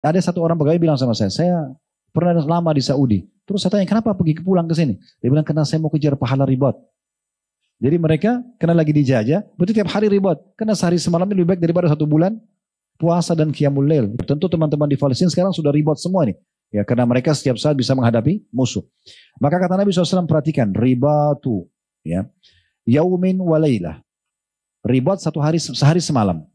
Ada satu orang pegawai bilang sama saya pernah lama di Saudi. Terus saya tanya, kenapa pulang ke sini? Dia bilang, karena saya mau kejar pahala ribad. Jadi mereka kena lagi dijajah, berarti tiap hari ribad. Karena sehari semalamnya lebih baik daripada 1 bulan puasa dan qiyamul lail. Tentu teman-teman di Palestina sekarang sudah ribad semua nih. Ya, karena mereka setiap saat bisa menghadapi musuh. Maka kata Nabi SAW, perhatikan, ribatu, ya, yaumin walailah. Ribad sehari semalam.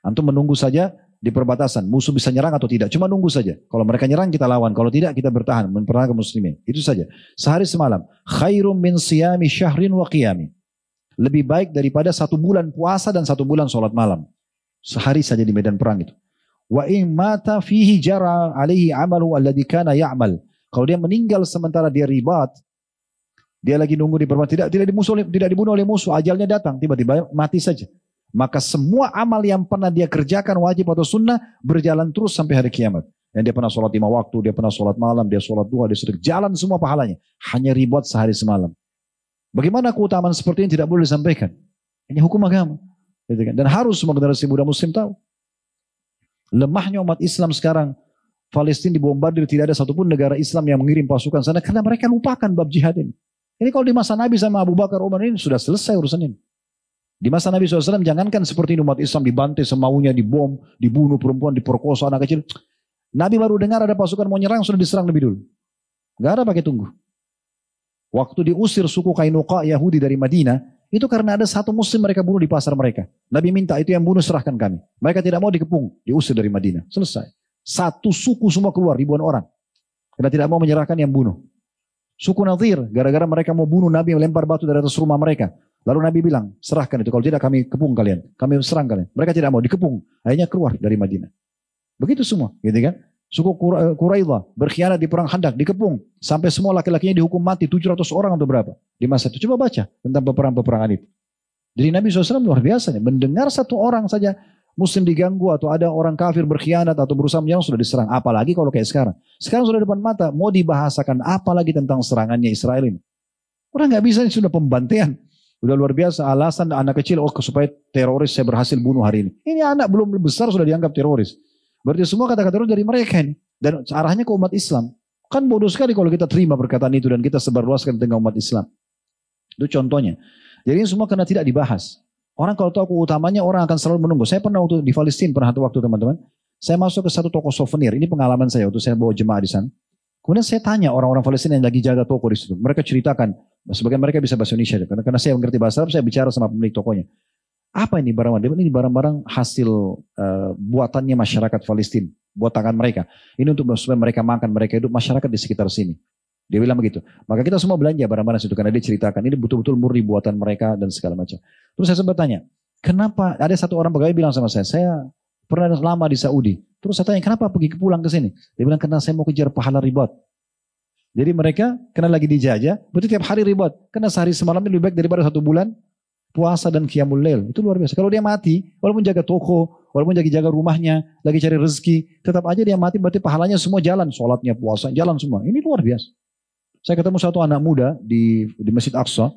Antum menunggu saja di perbatasan. Musuh bisa nyerang atau tidak. Cuma nunggu saja. Kalau mereka nyerang kita lawan. Kalau tidak kita bertahan. Mempertahankan muslimin. Itu saja. Sehari semalam. Khairum min siyami syahrin wa qiyami. Lebih baik daripada 1 bulan puasa dan 1 bulan sholat malam. Sehari saja di medan perang itu. Wa in mata fihi jara alaihi amalu alladhi kana ya'mal. Kalau dia meninggal sementara dia ribat. Dia lagi nunggu di perbatasan. Tidak dibunuh oleh musuh. Ajalnya datang. Tiba-tiba mati saja. Maka semua amal yang pernah dia kerjakan wajib atau sunnah berjalan terus sampai hari kiamat. Dan dia pernah sholat 5 waktu, dia pernah sholat malam, dia sholat duha, dia sedekah, jalan semua pahalanya. Hanya ribut sehari semalam. Bagaimana keutamaan seperti ini tidak boleh disampaikan? Ini hukum agama. Dan harus semua generasi muda muslim tahu. Lemahnya umat Islam sekarang. Palestina dibombardir, tidak ada satupun negara Islam yang mengirim pasukan sana karena mereka lupakan bab jihad ini. Ini kalau di masa Nabi sama Abu Bakar, Umar ini sudah selesai urusan ini. Di masa Nabi SAW jangankan seperti ini umat Islam dibantai semaunya, dibom, dibunuh perempuan, diperkosa anak kecil. Nabi baru dengar ada pasukan mau nyerang sudah diserang lebih dulu. Gak ada pakai tunggu. Waktu diusir suku Kainuqa Yahudi dari Madinah, itu karena ada satu muslim mereka bunuh di pasar mereka. Nabi minta itu yang bunuh serahkan kami. Mereka tidak mau dikepung, diusir dari Madinah. Selesai. Satu suku semua keluar, ribuan orang. Karena tidak mau menyerahkan yang bunuh. Suku Nadir, gara-gara mereka mau bunuh Nabi melempar batu dari atas rumah mereka. Lalu Nabi bilang, serahkan itu. Kalau tidak kami kepung kalian. Kami serang kalian. Mereka tidak mau dikepung. Akhirnya keluar dari Madinah. Begitu semua. Gitu kan? Suku Quraidah berkhianat di perang Khandaq. Dikepung. Sampai semua laki-lakinya dihukum mati. 700 orang atau berapa. Di masa itu. Coba baca tentang peperangan-peperangan itu. Jadi Nabi SAW luar biasa. Mendengar satu orang saja muslim diganggu. Atau ada orang kafir berkhianat. Atau berusaha menyerang sudah diserang. Apalagi kalau kayak sekarang. Sekarang sudah depan mata. Mau dibahasakan apalagi tentang serangannya Israel ini. Orang gak bisa. Ini sudah pembantaian. Udah luar biasa alasan anak kecil supaya teroris saya berhasil bunuh hari ini. Ini anak belum besar sudah dianggap teroris. Berarti semua kata-kata teroris dari mereka ini. Dan arahnya ke umat Islam. Kan bodoh sekali kalau kita terima perkataan itu dan kita sebarluaskan tentang umat Islam. Itu contohnya. Jadi ini semua karena tidak dibahas. Orang kalau tahu keutamanya orang akan selalu menunggu. Saya pernah waktu di Palestina pernah satu waktu teman-teman. Saya masuk ke satu toko souvenir. Ini pengalaman saya waktu saya bawa jemaah di sana. Kemudian saya tanya orang-orang Palestina yang lagi jaga toko di situ. Mereka ceritakan. Sebagian mereka bisa bahasa Indonesia. Karena saya mengerti bahasa Arab, saya bicara sama pemilik tokonya. Apa ini barang-barang? Ini barang-barang hasil buatannya masyarakat Palestina. Buat tangan mereka. Ini untuk supaya mereka makan, mereka hidup masyarakat di sekitar sini. Dia bilang begitu. Maka kita semua belanja barang-barang situ. Karena dia ceritakan ini betul-betul murni buatan mereka dan segala macam. Terus saya sempat tanya. Kenapa ada satu orang pegawai bilang sama saya pernah lama di Saudi. Terus saya tanya, kenapa pulang ke sini? Dia bilang, karena saya mau kejar pahala ribad. Jadi mereka kena lagi dijajah, berarti tiap hari ribad. Karena sehari semalam lebih baik daripada 1 bulan puasa dan qiyamul lail. Itu luar biasa. Kalau dia mati, walaupun jaga toko, walaupun jaga rumahnya, lagi cari rezeki, tetap aja dia mati, berarti pahalanya semua jalan. Sholatnya, puasa, jalan semua. Ini luar biasa. Saya ketemu satu anak muda di Masjid Aqsa,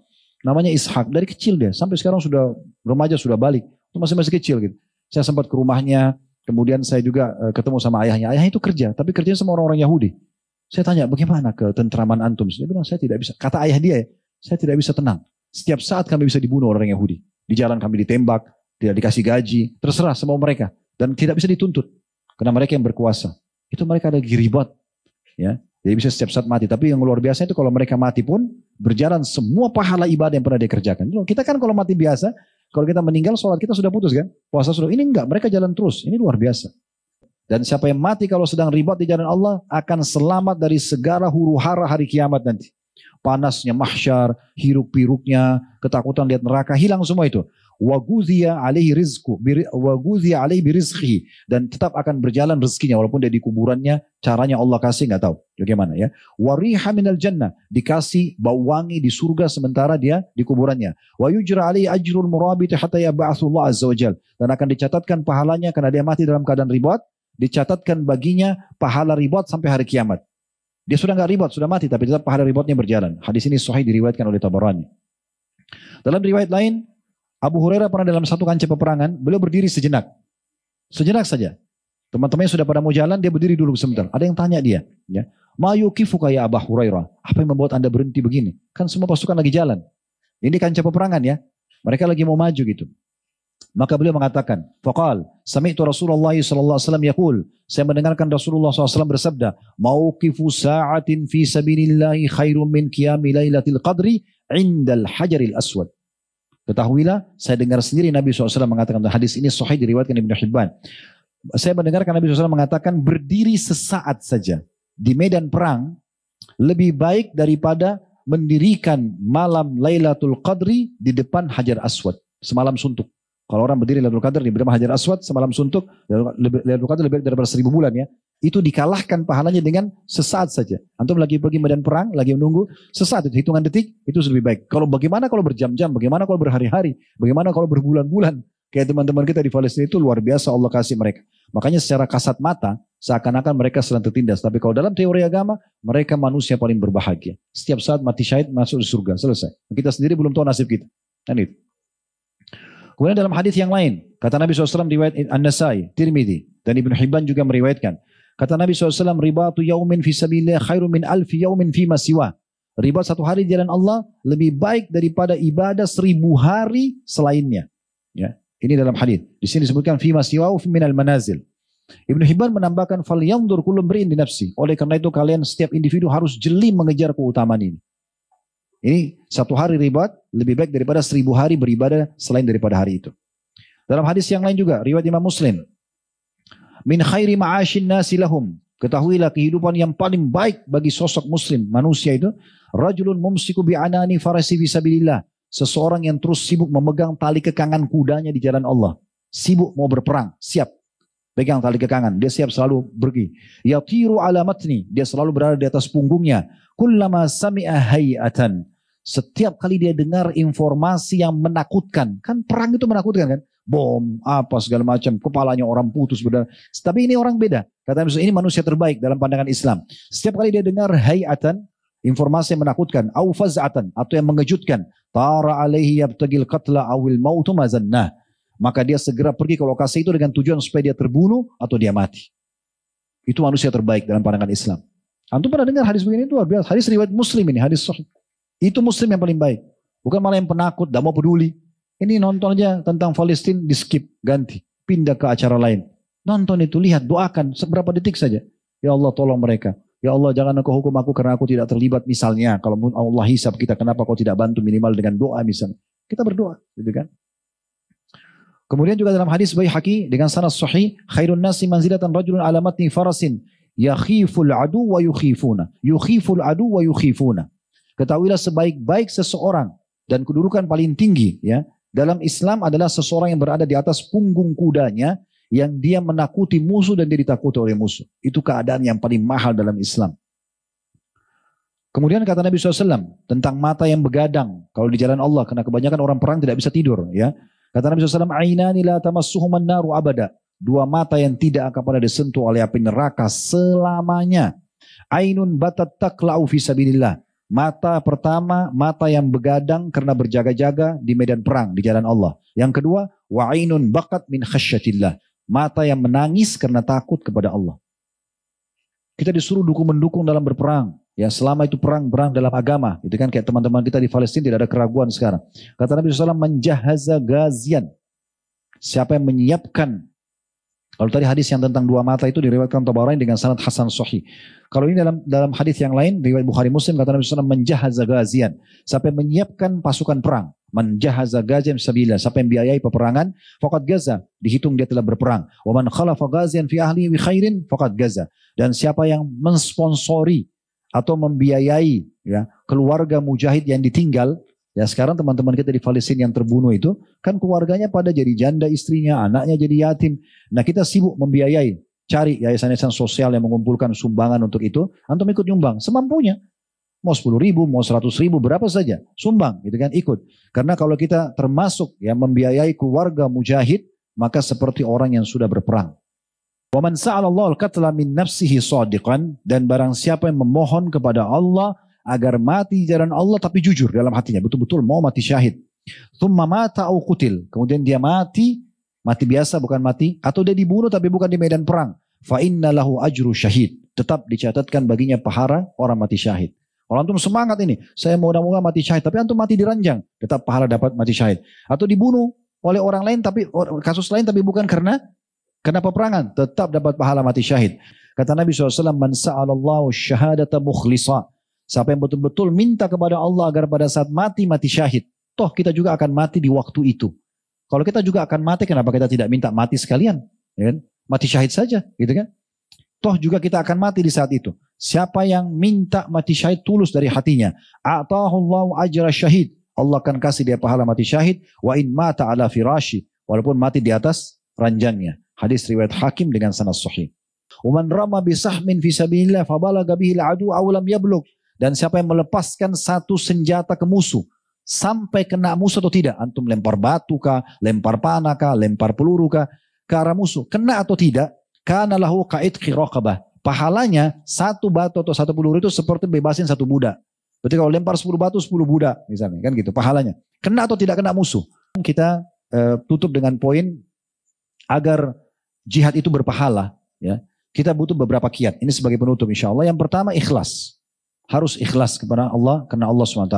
namanya Ishak. Dari kecil dia, sampai sekarang sudah remaja, sudah balik. Itu masih kecil gitu. Saya sempat ke rumahnya, kemudian saya juga ketemu sama ayahnya. Ayahnya itu kerja, tapi kerjanya sama orang-orang Yahudi. Saya tanya, bagaimana ketentraman antum? Dia bilang, saya tidak bisa. Kata ayah dia, saya tidak bisa tenang. Setiap saat kami bisa dibunuh orang Yahudi. Di jalan kami ditembak, tidak dikasih gaji, terserah semua mereka. Dan tidak bisa dituntut. Karena mereka yang berkuasa. Itu mereka lagi ribut. Ya. Jadi bisa setiap saat mati. Tapi yang luar biasa itu kalau mereka mati pun, berjalan semua pahala ibadah yang pernah dikerjakan. Kita kan kalau mati biasa, kalau kita meninggal, sholat kita sudah putus kan? Puasa sudah. Ini enggak, mereka jalan terus. Ini luar biasa. Dan siapa yang mati kalau sedang ribat di jalan Allah akan selamat dari segala huru hara hari kiamat nanti. Panasnya mahsyar, hiruk-piruknya, ketakutan lihat neraka, hilang semua itu. Waguziya alaihi rizku, waguziya alaihi birizqihi, dan tetap akan berjalan rezekinya walaupun dia di kuburannya, caranya Allah kasih nggak tahu bagaimana ya. Wariha minal jannah, dikasih bau wangi di surga sementara dia di kuburannya. Wa yujra alaihi ajrul murabit hatta yab'atsullah azza wajal, dan akan dicatatkan pahalanya karena dia mati dalam keadaan ribat. Dicatatkan baginya pahala ribat sampai hari kiamat. Dia sudah nggak ribat, sudah mati, tapi tetap pahala ribatnya berjalan. Hadis ini sahih diriwayatkan oleh Tabarani. Dalam riwayat lain, Abu Hurairah pernah dalam satu kancah peperangan, beliau berdiri sejenak. Sejenak saja. Teman-temannya sudah pada mau jalan, dia berdiri dulu sebentar. Ada yang tanya dia, ya, ma yukifuka ya Aba Hurairah? Apa yang membuat Anda berhenti begini? Kan semua pasukan lagi jalan. Ini kancah peperangan ya. Mereka lagi mau maju gitu. Maka beliau mengatakan, faqal, sami'tu Rasulullah sallallahu alaihi wasallam yaqul, saya mendengarkan Rasulullah SAW bersabda, mauqifu sa'atin fi sabilillahi khairum min qiyami lailatul qadri indal hajaril aswad. Ketahuilah, saya dengar sendiri Nabi SAW mengatakan, hadis ini sahih diriwayatkan Ibnu Hibban. Saya mendengarkan Nabi SAW mengatakan, berdiri sesaat saja di medan perang lebih baik daripada mendirikan malam Lailatul Qadri di depan Hajar Aswad semalam suntuk. Kalau orang berdiri Lailatul Qadar di depan Hajar Aswad semalam suntuk, Lailatul Qadar lebih baik daripada 1000 bulan ya. Itu dikalahkan pahalanya dengan sesaat saja. Antum lagi pergi medan perang, lagi menunggu, sesaat itu hitungan detik itu lebih baik. Kalau bagaimana kalau berjam-jam, bagaimana kalau berhari-hari, bagaimana kalau berbulan-bulan? Kayak teman-teman kita di Palestina itu luar biasa Allah kasih mereka. Makanya secara kasat mata seakan-akan mereka sedang tertindas. Tapi kalau dalam teori agama, mereka manusia paling berbahagia. Setiap saat mati syahid masuk di surga, selesai. Kita sendiri belum tahu nasib kita. Kan itu. Kemudian dalam hadis yang lain, kata Nabi SAW riwayat An-Nasai, Tirmidzi, dan Ibnu Hibban juga meriwayatkan. Kata Nabi SAW, ribatu yaumin fi sabilillah khairu min alfi yaumin fi masiwa. Ribat satu hari di jalan Allah lebih baik daripada ibadah 1000 hari selainnya. Ya, ini dalam hadis. Di sini disebutkan fi masiwa min al-manazil. Ibnu Hibban menambahkan fal yandur kullu mri'in li nafsi. Oleh karena itu kalian setiap individu harus jeli mengejar keutamaan ini. Ini satu hari ribat lebih baik daripada 1000 hari beribadah selain daripada hari itu. Dalam hadis yang lain juga, riwayat Imam Muslim. Min khairi ma'ashin nasi lahum. Ketahuilah kehidupan yang paling baik bagi sosok muslim, manusia itu. Rajulun mumsiku bi'anani farasi fisabilillah. Seseorang yang terus sibuk memegang tali kekangan kudanya di jalan Allah. Sibuk mau berperang, siap. Pegang tali kekangan, dia siap selalu pergi. Yatiru ala matni, dia selalu berada di atas punggungnya. Kullama sami'a hayatan. Setiap kali dia dengar informasi yang menakutkan, kan perang itu menakutkan kan, bom, apa segala macam, kepalanya orang putus, benar. Tapi ini orang beda. Kata Nabi, ini manusia terbaik dalam pandangan Islam. Setiap kali dia dengar hayatan, informasi yang menakutkan, au faz'atan, atau yang mengejutkan, tara alaihi yabtagil qatla awil mautu mazannah. Maka dia segera pergi ke lokasi itu dengan tujuan supaya dia terbunuh atau dia mati. Itu manusia terbaik dalam pandangan Islam. Antum pernah dengar hadis begini itu? Hadis riwayat Muslim ini, hadis sahih. Itu muslim yang paling baik. Bukan malah yang penakut, tidak mau peduli. Ini nonton aja tentang Palestina, di skip, ganti. Pindah ke acara lain. Nonton itu, lihat, doakan. Seberapa detik saja. Ya Allah tolong mereka. Ya Allah jangan engkau hukum aku karena aku tidak terlibat misalnya. Kalau Allah hisab kita, kenapa kau tidak bantu minimal dengan doa misalnya. Kita berdoa. Gitu kan. Kemudian juga dalam hadis Baihaqi dengan sanad sahih. Khairun nasi manzilatan rajulun ala matni farasin. Yakhiful adu wa yukhifuna. Yukhiful adu wa yukhifuna. Ketahuilah sebaik-baik seseorang dan kedudukan paling tinggi ya dalam Islam adalah seseorang yang berada di atas punggung kudanya yang dia menakuti musuh dan dia ditakuti oleh musuh. Itu keadaan yang paling mahal dalam Islam. Kemudian kata Nabi SAW tentang mata yang begadang kalau di jalan Allah karena kebanyakan orang perang tidak bisa tidur ya. Kata Nabi SAW, ainani la tamassuhuman naru abada. Dua mata yang tidak akan pernah disentuh oleh api neraka selamanya. Ainun batat taqla'u fi sabilillah. Mata pertama, mata yang begadang karena berjaga-jaga di medan perang, di jalan Allah. Yang kedua, wa'inun bakat min khasyatillah. Mata yang menangis karena takut kepada Allah. Kita disuruh dukung-mendukung dalam berperang. Ya, selama itu perang dalam agama. Itu kan kayak teman-teman kita di Palestina tidak ada keraguan sekarang. Kata Nabi SAW, menjahaza gazian. Siapa yang menyiapkan. Kalau tadi hadis yang tentang dua mata itu diriwayatkan Tabarani dengan sanad hasan sahih. Kalau ini dalam hadis yang lain riwayat Bukhari Muslim kata Nabi SAW menjahaza gazian. Siapa yang menyiapkan pasukan perang, menjahaza gazian fisabilillah, siapa yang biayai peperangan, faqad gaza, dihitung dia telah berperang. Wa man khalafa gazian fi ahlihi bi khairin faqad gaza. Dan siapa yang mensponsori atau membiayai ya keluarga mujahid yang ditinggal. Ya sekarang teman-teman kita di Palestina yang terbunuh itu, kan keluarganya pada jadi janda istrinya, anaknya jadi yatim. Nah kita sibuk membiayai, cari yayasan-yayasan sosial yang mengumpulkan sumbangan untuk itu, antum ikut nyumbang, semampunya. Mau 10.000, mau 100.000, berapa saja, sumbang gitu kan, ikut. Karena kalau kita termasuk yang membiayai keluarga mujahid, maka seperti orang yang sudah berperang. Wa man sa'alallahu al-qatla min nafsihi shadiqan, dan barang siapa yang memohon kepada Allah agar mati di jalan Allah tapi jujur dalam hatinya, betul-betul mau mati syahid. Thumma mata au qutil, kemudian dia mati biasa bukan mati, atau dia dibunuh tapi bukan di medan perang. fa inna lahu ajru syahid. Tetap dicatatkan baginya pahala orang mati syahid. Kalau antum semangat ini, saya moga-moga mati syahid, tapi antum mati di ranjang, tetap pahala dapat mati syahid. Atau dibunuh oleh orang lain, tapi kasus lain, tapi bukan karena peperangan, tetap dapat pahala mati syahid. Kata Nabi SAW, man sa'alallahu syahadata mukhlisa. Siapa yang betul-betul minta kepada Allah agar pada saat mati syahid. Toh kita juga akan mati di waktu itu. Kalau kita juga akan mati, kenapa kita tidak minta mati sekalian? Ya kan? Mati syahid saja, gitu kan? Toh juga kita akan mati di saat itu. Siapa yang minta mati syahid tulus dari hatinya, atahullahu ajra syahid. Allah akan kasih dia pahala mati syahid. Wa in mata ala firashi. Walaupun mati di atas ranjangnya. Hadis riwayat Hakim dengan sanad sahih. Uman rama bisahmin fi sabilillah fabalaga bihi al-adu aw lam yablugh. Dan siapa yang melepaskan satu senjata ke musuh sampai kena musuh atau tidak, antum lempar batu kah, lempar panah kah, lempar peluru kah ke arah musuh, kena atau tidak, kana lahu ka'idqi raqabah. Pahalanya satu batu atau satu peluru itu seperti bebasin satu budak. Berarti kalau lempar 10 batu 10 budak misalnya, kan gitu pahalanya. Kena atau tidak kena musuh. Kita tutup dengan poin agar jihad itu berpahala, ya. Kita butuh beberapa kiat. Ini sebagai penutup insyaallah. Yang pertama ikhlas. Harus ikhlas kepada Allah karena Allah SWT.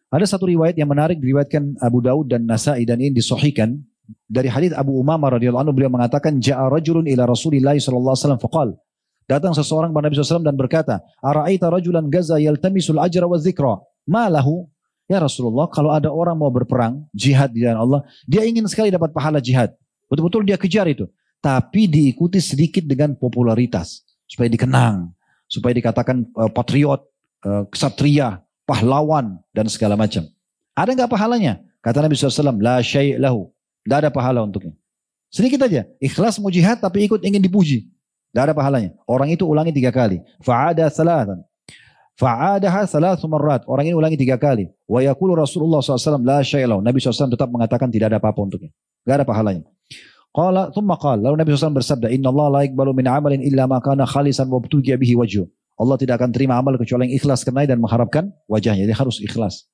Ada satu riwayat yang menarik diriwayatkan Abu Daud dan Nasa'i dan ini disahihkan dari hadits Abu Umamah radhiyallahu anhu, beliau mengatakan ja'a rajulun ila Rasulillah sallallahu alaihi wasallam faqala, datang seseorang kepada Nabi SAW dan berkata, ara'aita rajulan gaza yaltamisul ajra wa dzikra, ma lahu? Ya Rasulullah, kalau ada orang mau berperang, jihad di jalan Allah, dia ingin sekali dapat pahala jihad. Betul-betul dia kejar itu. Tapi diikuti sedikit dengan popularitas. Supaya dikenang. Supaya dikatakan patriot, ksatria, pahlawan, dan segala macam. Ada nggak pahalanya? Kata Nabi SAW, la syai' lahu. Tidak ada pahala untuknya. Sedikit aja. Ikhlas mau jihad tapi ikut ingin dipuji. Tidak ada pahalanya. Orang itu ulangi 3 kali. Fa'ada salatan. Fa'adaha salasu marrat. Orang ini ulangi 3 kali. Wa yaqulu Rasulullah SAW la syai'lahu. Nabi SAW tetap mengatakan tidak ada apa-apa untuknya. Tidak ada pahalanya. Qala thumma qala. Lalu Nabi SAW bersabda, Inna Allah la yaqbalu min amalin illa ma kana khalisan wa btugiya bihi wajhu. Allah tidak akan terima amal kecuali yang ikhlas karena dan mengharapkan wajahnya. Jadi harus ikhlas.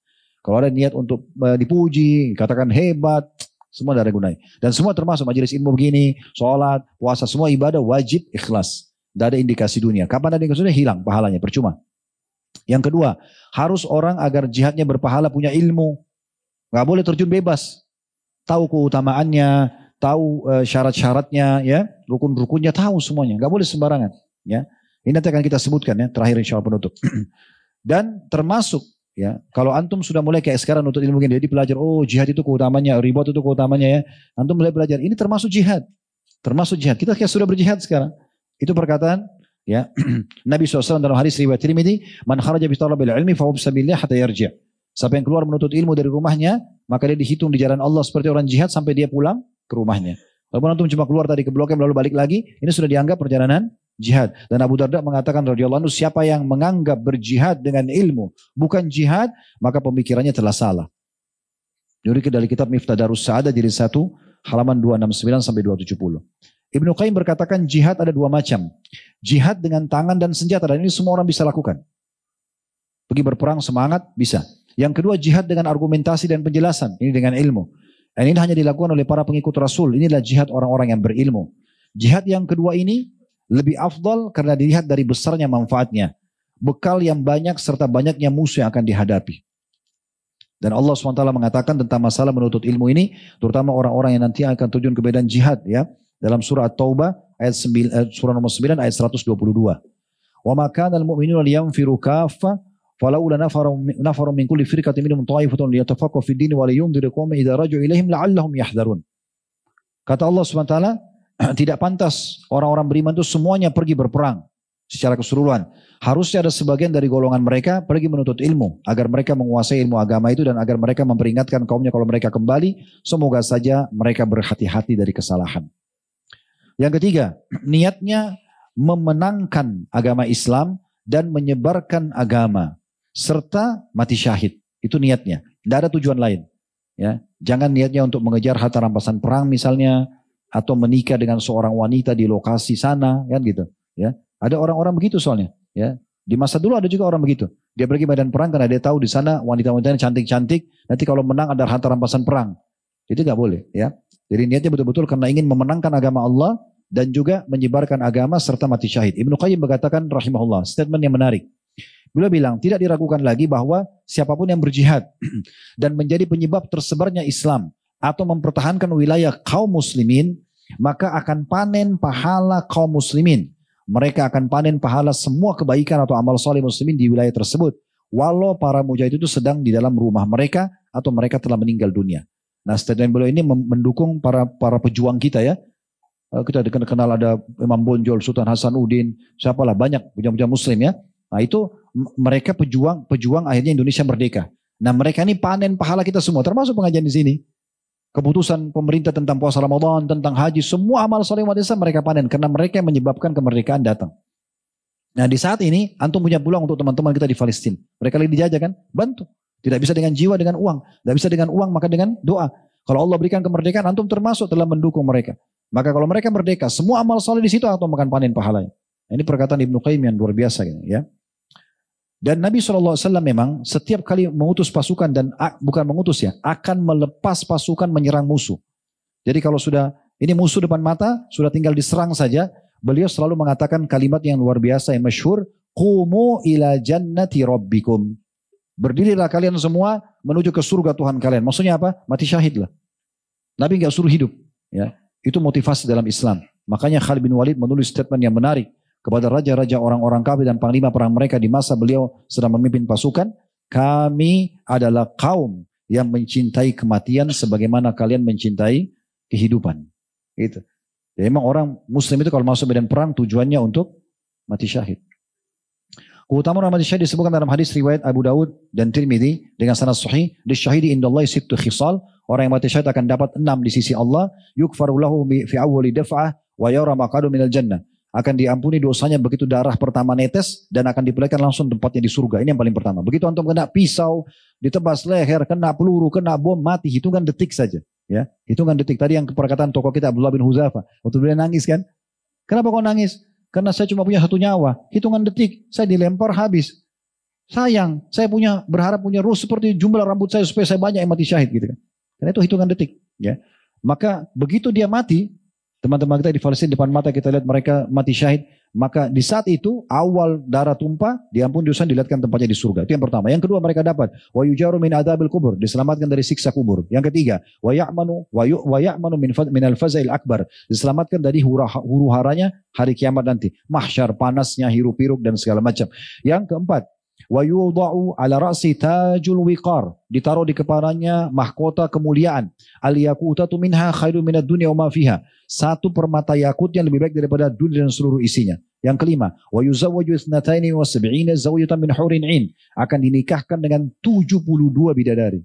Kalau ada niat untuk dipuji, katakan hebat, semua tidak ada gunanya. Dan semua termasuk majelis ilmu begini, sholat, puasa, semua ibadah wajib ikhlas. Tidak ada indikasi dunia. Kapan ada indikasi dunia? Hilang pahalanya, percuma. Yang kedua, harus orang agar jihadnya berpahala punya ilmu. Gak boleh terjun bebas. Tahu keutamaannya, tahu syarat-syaratnya, ya, rukun-rukunnya, tahu semuanya. Gak boleh sembarangan. Ya. Ini nanti akan kita sebutkan ya, terakhir insya Allah penutup. Dan termasuk, ya, kalau antum sudah mulai kayak sekarang untuk ilmu gini, jadi belajar, oh jihad itu keutamanya, ribat itu keutamanya ya. Antum mulai belajar, ini termasuk jihad. Termasuk jihad. Kita kayak sudah berjihad sekarang. Itu perkataan ya Nabi SAW dalam hadis riwayat Tirmidzi, man kharaja bi talabil ilmi fa huwa sabilillah hatta yarji'. Siapa yang keluar menuntut ilmu dari rumahnya, maka dia dihitung di jalan Allah seperti orang jihad sampai dia pulang ke rumahnya. Walaupun antum cuma keluar tadi ke Blok M lalu balik lagi, ini sudah dianggap perjalanan jihad. Dan Abu Darda mengatakan radhiyallahu anhu, siapa yang menganggap berjihad dengan ilmu bukan jihad, maka pemikirannya telah salah. Jadi dari kitab Miftah Darus Sa'adah jilid 1 halaman 269 sampai 270. Ibnu Qayyim berkatakan jihad ada 2 macam. Jihad dengan tangan dan senjata, dan ini semua orang bisa lakukan. Pergi berperang semangat bisa. Yang kedua jihad dengan argumentasi dan penjelasan, ini dengan ilmu. Dan ini hanya dilakukan oleh para pengikut Rasul. Inilah jihad orang-orang yang berilmu. Jihad yang kedua ini lebih afdal karena dilihat dari besarnya manfaatnya. Bekal yang banyak serta banyaknya musuh yang akan dihadapi. Dan Allah SWT mengatakan tentang masalah menuntut ilmu ini, terutama orang-orang yang nanti akan terjun ke medan jihad ya. Dalam surah At-Taubah ayat 9, surah nomor 9 ayat 122. Wa ma kana al-mu'minuna liyanfiru kaffa falaula nafaru min kulli firqatin minhum ta'ifatun liyatafaqahu fid din wa liyunziru qauman idza raja'u ilaihim la'allahum yahdharun. Kata Allah SWT, tidak pantas orang-orang beriman itu semuanya pergi berperang secara keseluruhan. Harusnya ada sebagian dari golongan mereka pergi menuntut ilmu agar mereka menguasai ilmu agama itu dan agar mereka memperingatkan kaumnya kalau mereka kembali, semoga saja mereka berhati-hati dari kesalahan. Yang ketiga, niatnya memenangkan agama Islam dan menyebarkan agama serta mati syahid. Itu niatnya. Tidak ada tujuan lain. Ya, jangan niatnya untuk mengejar harta rampasan perang misalnya, atau menikah dengan seorang wanita di lokasi sana, kan gitu. Ya, ada orang-orang begitu soalnya. Ya, di masa dulu ada juga orang begitu. Dia pergi medan perang karena dia tahu di sana wanita-wanitanya cantik-cantik. Nanti kalau menang ada harta rampasan perang. Itu nggak boleh. Ya, jadi niatnya betul-betul karena ingin memenangkan agama Allah dan juga menyebarkan agama serta mati syahid. Ibnu Qayyim berkatakan rahimahullah, statement yang menarik. Beliau bilang, tidak diragukan lagi bahwa siapapun yang berjihad dan menjadi penyebab tersebarnya Islam atau mempertahankan wilayah kaum muslimin, maka akan panen pahala kaum muslimin. Mereka akan panen pahala semua kebaikan atau amal soleh muslimin di wilayah tersebut. Walau para mujahid itu sedang di dalam rumah mereka atau mereka telah meninggal dunia. Nah, statement beliau ini mendukung para pejuang kita ya. Kita kenal ada Imam Bonjol, Sultan Hasanuddin, siapalah banyak pejuang-pejuang muslim ya. Nah itu mereka pejuang akhirnya Indonesia merdeka. Nah mereka ini panen pahala kita semua, termasuk pengajian di sini. Keputusan pemerintah tentang puasa Ramadan, tentang haji, semua amal soleh umat Islam mereka panen. Karena mereka yang menyebabkan kemerdekaan datang. Nah di saat ini, antum punya peluang untuk teman-teman kita di Palestina. Mereka lagi dijajah kan? Bantu. Tidak bisa dengan jiwa, dengan uang. Tidak bisa dengan uang, maka dengan doa. Kalau Allah berikan kemerdekaan, antum termasuk telah mendukung mereka. Maka kalau mereka merdeka, semua amal soleh di situ antum akan panen pahalanya. Ini perkataan Ibnu Qayyim yang luar biasa ya. Dan Nabi SAW memang setiap kali mengutus pasukan dan bukan mengutus ya, akan melepas pasukan menyerang musuh. Jadi kalau sudah ini musuh depan mata, sudah tinggal diserang saja, beliau selalu mengatakan kalimat yang luar biasa yang masyhur, qumu ila jannati rabbikum. Berdirilah kalian semua menuju ke surga Tuhan kalian. Maksudnya apa? Mati syahid lah. Nabi enggak suruh hidup, ya. Itu motivasi dalam Islam. Makanya Khalid bin Walid menulis statement yang menarik kepada raja-raja orang-orang kafir dan panglima perang mereka di masa beliau sedang memimpin pasukan. Kami adalah kaum yang mencintai kematian sebagaimana kalian mencintai kehidupan. Gitu. Jadi memang orang muslim itu kalau masuk medan perang tujuannya untuk mati syahid. Keutamaan mati syahid disebutkan dalam hadis riwayat Abu Dawud dan Tirmidzi dengan sanad sahih. Disyahidi indallahi sittu khisal. Orang yang mati syahid akan dapat 6 di sisi Allah. Yukfaru lahu fi awwali daf'ah wa yara maq'adu minal jannah. Akan diampuni dosanya begitu darah pertama netes dan akan diperlihatkan langsung tempatnya di surga. Ini yang paling pertama. Begitu antum kena pisau, ditebas leher, kena peluru, kena bom, mati. Hitungan detik saja. Ya, hitungan detik. Tadi yang perkataan tokoh kita Abdullah bin Huzafa. Waktu dia nangis kan. Kenapa kau nangis? Karena saya cuma punya 1 nyawa. Hitungan detik. Saya dilempar habis. Sayang. Saya berharap punya ruh seperti jumlah rambut saya supaya saya banyak yang mati syahid gitu kan. Karena itu hitungan detik. Ya. Maka begitu dia mati, teman-teman kita di Palestina depan mata kita lihat mereka mati syahid. Maka di saat itu awal darah tumpah, diampuni dosa, dilihatkan tempatnya di surga. Itu yang pertama. Yang kedua mereka dapat wa yujaru min adzabil kubur, diselamatkan dari siksa kubur. Yang ketiga wa ya'manu min al-fazail akbar, diselamatkan dari huru haranya hari kiamat nanti. Mahsyar, panasnya, hiruk-pikuk dan segala macam. Yang keempat wa yudha'u ala ra'si tajul wiqar, ditaruh di kepalanya mahkota kemuliaan. Al yaqutatu minha khairu minad dunya wa ma fiha, 1 permata yakut yang lebih baik daripada dunia dan seluruh isinya. Yang kelima wa yuzawwaju ithnataini wa sab'ina zawjatan min hurin 'ain, akan dinikahkan dengan 72 bidadari.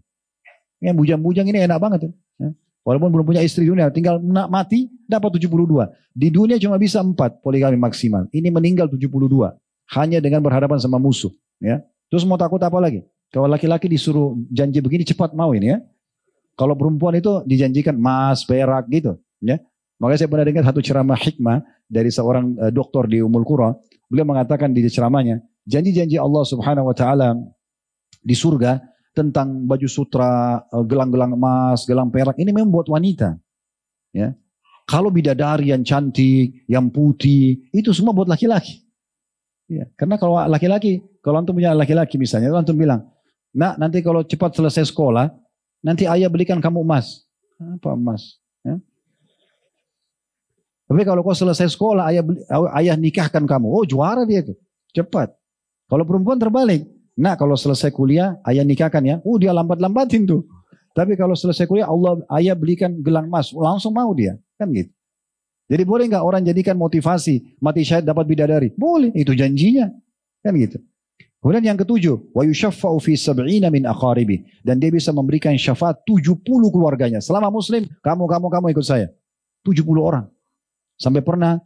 Yang bujang-bujang ini enak banget ya. Walaupun belum punya istri dunia, tinggal mati dapat 72. Di dunia cuma bisa 4 poligami maksimal. Ini meninggal 72 hanya dengan berhadapan sama musuh. Ya, terus mau takut apa lagi? Kalau laki-laki disuruh janji begini cepat mau ini ya. Kalau perempuan itu dijanjikan emas, perak gitu. Ya, makanya saya pernah dengar satu ceramah hikmah dari seorang doktor di Ummul Qura. Beliau mengatakan di ceramahnya, janji-janji Allah Subhanahu Wa Taala di surga tentang baju sutra, gelang-gelang emas, gelang perak ini memang buat wanita. Ya, kalau bidadari yang cantik, yang putih, itu semua buat laki-laki. Ya, karena kalau laki-laki, kalau antum punya laki-laki misalnya, antum bilang, nah nanti kalau cepat selesai sekolah, nanti ayah belikan kamu emas. Apa emas? Ya. Tapi kalau kau selesai sekolah, ayah nikahkan kamu. Oh juara dia tuh, cepat. Kalau perempuan terbalik, nah kalau selesai kuliah, ayah nikahkan ya. Dia lambat-lambatin tuh. Tapi kalau selesai kuliah, ayah belikan gelang emas, langsung mau dia, kan gitu. Jadi boleh nggak orang jadikan motivasi mati syahid dapat bidadari? Boleh, itu janjinya. Kan gitu. Kemudian yang ketujuh, wa yushaffa'u fi sab'ina min aqaribi, dan dia bisa memberikan syafaat 70 keluarganya. Selama muslim, kamu ikut saya. 70 orang. Sampai pernah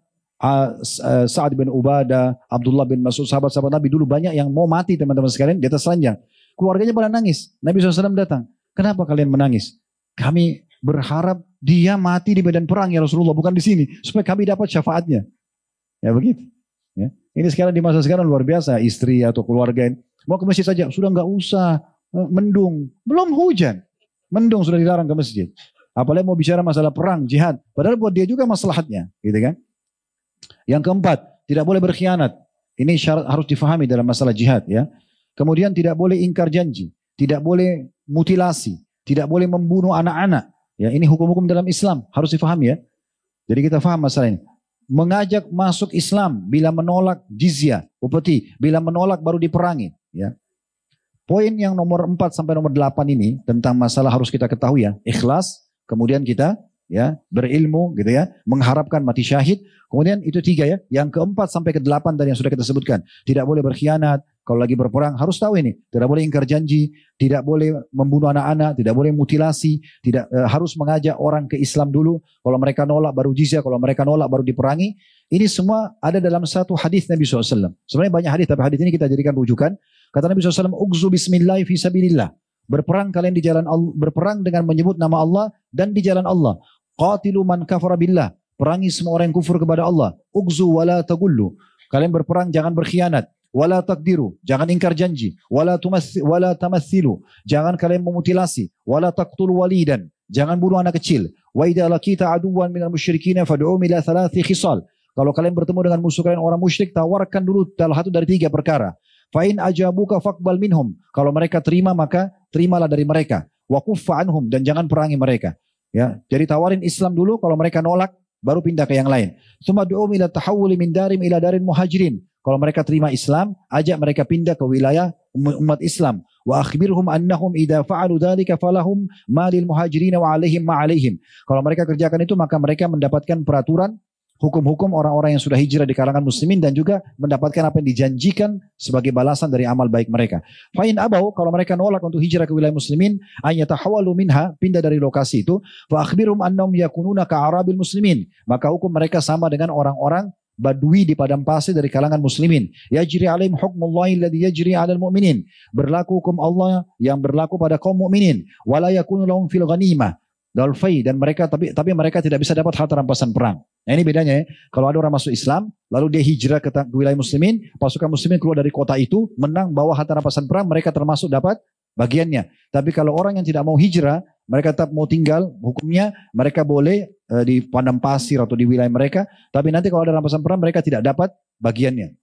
Sa'ad bin Ubadah, Abdullah bin Mas'ud, sahabat-sahabat Nabi dulu banyak yang mau mati teman-teman sekalian di atas ranjang. Keluarganya pada nangis. Nabi SAW datang. Kenapa kalian menangis? Kami berharap dia mati di medan perang ya Rasulullah, bukan di sini, supaya kami dapat syafaatnya. Ya begitu. Ya. Ini sekarang di masa sekarang luar biasa, istri atau keluarga mau ke masjid saja, sudah nggak usah, mendung, belum hujan, mendung sudah dilarang ke masjid. Apalagi mau bicara masalah perang, jihad. Padahal buat dia juga maslahatnya, gitu kan. Yang keempat, tidak boleh berkhianat. Ini syarat harus difahami dalam masalah jihad ya. Kemudian tidak boleh ingkar janji, tidak boleh mutilasi, tidak boleh membunuh anak-anak. Ya, ini hukum-hukum dalam Islam harus difahami ya. Jadi kita faham masalah ini. Mengajak masuk Islam bila menolak jizyah, upeti, bila menolak baru diperangi. Ya. Poin yang nomor 4 sampai nomor 8 ini tentang masalah harus kita ketahui ya, ikhlas, kemudian kita ya berilmu gitu ya, mengharapkan mati syahid. Kemudian itu 3 ya. Yang ke-4 sampai ke-8 tadi yang sudah kita sebutkan. Tidak boleh berkhianat. Kalau lagi berperang harus tahu ini. Tidak boleh ingkar janji. Tidak boleh membunuh anak-anak. Tidak boleh mutilasi. Harus mengajak orang ke Islam dulu. Kalau mereka nolak baru jizyah. Kalau mereka nolak baru diperangi. Ini semua ada dalam satu hadis Nabi SAW. Sebenarnya banyak hadis, tapi hadis ini kita jadikan rujukan. Kata Nabi SAW, Ugzu bismillah fi sabilillah. Berperang kalian di jalan Allah. Berperang dengan menyebut nama Allah dan di jalan Allah. Qatilu man kafara billah. Perangi semua orang yang kufur kepada Allah. Ugzu wala tagullu. Kalian berperang jangan berkhianat. Wala takdiru. Jangan ingkar janji. Wala tamassilu. Jangan kalian memutilasi. Wala taqtulu walidan. Jangan bunuh anak kecil. Wa idza laqita aduwan minal musyrikina fad'um ila 3 khisal. Kalau kalian bertemu dengan musuh kalian orang musyrik, tawarkan dulu salah satu dari 3 perkara. Fa in ajabuka faqbal minhum. Kalau mereka terima maka terimalah dari mereka. Wa kuffa anhum, dan jangan perangi mereka. Ya, jadi tawarin Islam dulu, kalau mereka nolak baru pindah ke yang lain. Tsumma du'um ila tahawuli min darim ila darin muhajirin. Kalau mereka terima Islam, ajak mereka pindah ke wilayah umat Islam. Wa akhbirhum annahum idza fa'alu dzalika falahum ma lil muhajirin wa 'alaihim ma 'alaihim. Kalau mereka kerjakan itu maka mereka mendapatkan peraturan hukum-hukum orang-orang yang sudah hijrah di kalangan muslimin dan juga mendapatkan apa yang dijanjikan sebagai balasan dari amal baik mereka. Fa'in abau, kalau mereka nolak untuk hijrah ke wilayah muslimin, ayyatahawalu minha, pindah dari lokasi itu, fa akhbirum annahum yakununa ka'arabil muslimin. Maka hukum mereka sama dengan orang-orang Badui di padang pasir dari kalangan muslimin. Yajri alaihim hukmullahi alladhi yajri 'alal mu'minin. Berlaku hukum Allah yang berlaku pada kaum mukminin. Wala yakunu lahum fil ghanimah dalfai, dan mereka tapi mereka tidak bisa dapat harta rampasan perang. Nah ini bedanya ya. Kalau ada orang masuk Islam, lalu dia hijrah ke wilayah muslimin, pasukan muslimin keluar dari kota itu, menang, bawa harta rampasan perang, mereka termasuk dapat bagiannya. Tapi kalau orang yang tidak mau hijrah, mereka tetap mau tinggal, hukumnya mereka boleh di padang pasir atau di wilayah mereka, tapi nanti kalau ada rampasan perang mereka tidak dapat bagiannya.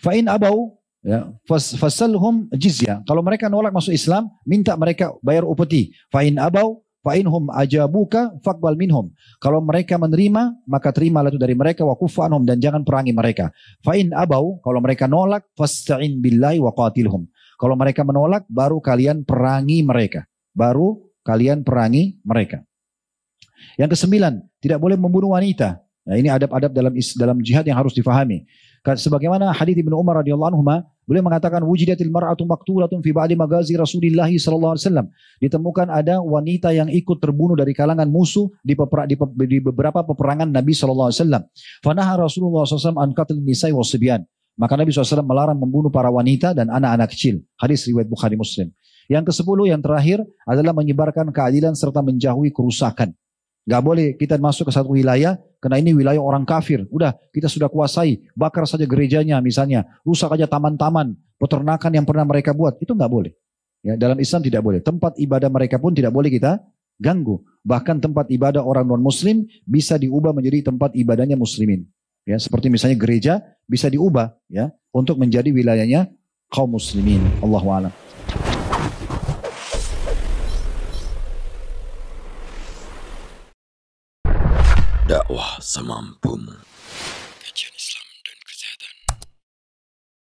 Fa'in abau, ya, fasalhum jizyah. Kalau mereka nolak masuk Islam, minta mereka bayar upeti. Fa'in abau, fa'inhum ajabuka faqbal minhum. Kalau mereka menerima, maka terimalah itu dari mereka, wa kufa anhum, dan jangan perangi mereka. Fa'in abau, kalau mereka nolak, fasta'in billahi wa qatilhum. Kalau mereka menolak, baru kalian perangi mereka. Baru kalian perangi mereka. Yang ke-9, tidak boleh membunuh wanita. Nah, ini adab-adab dalam jihad yang harus difahami. Sebagaimana hadits Ibnu Umar radhiyallahu anhu, beliau mengatakan wujidatil mar'atu maqtulatun fi ba'di magazi Rasulillah sallallahu alaihi wasallam. Ditemukan ada wanita yang ikut terbunuh dari kalangan musuh di beberapa peperangan Nabi sallallahu alaihi wasallam. Fanaha Rasulullah sallallahu alaihi wasallam an qatl nisa'i wasibyan. Maka Nabi SAW melarang membunuh para wanita dan anak-anak kecil. Hadis riwayat Bukhari Muslim. Yang ke-10, yang terakhir adalah menyebarkan keadilan serta menjauhi kerusakan. Gak boleh kita masuk ke satu wilayah, karena ini wilayah orang kafir. Udah, kita sudah kuasai, bakar saja gerejanya misalnya, rusak aja taman-taman, peternakan yang pernah mereka buat. Itu gak boleh. Ya, dalam Islam tidak boleh. Tempat ibadah mereka pun tidak boleh kita ganggu. Bahkan tempat ibadah orang non-muslim bisa diubah menjadi tempat ibadahnya muslimin. Ya, seperti misalnya gereja bisa diubah ya untuk menjadi wilayahnya kaum muslimin. Allahu a'lam. Dakwah semampumu.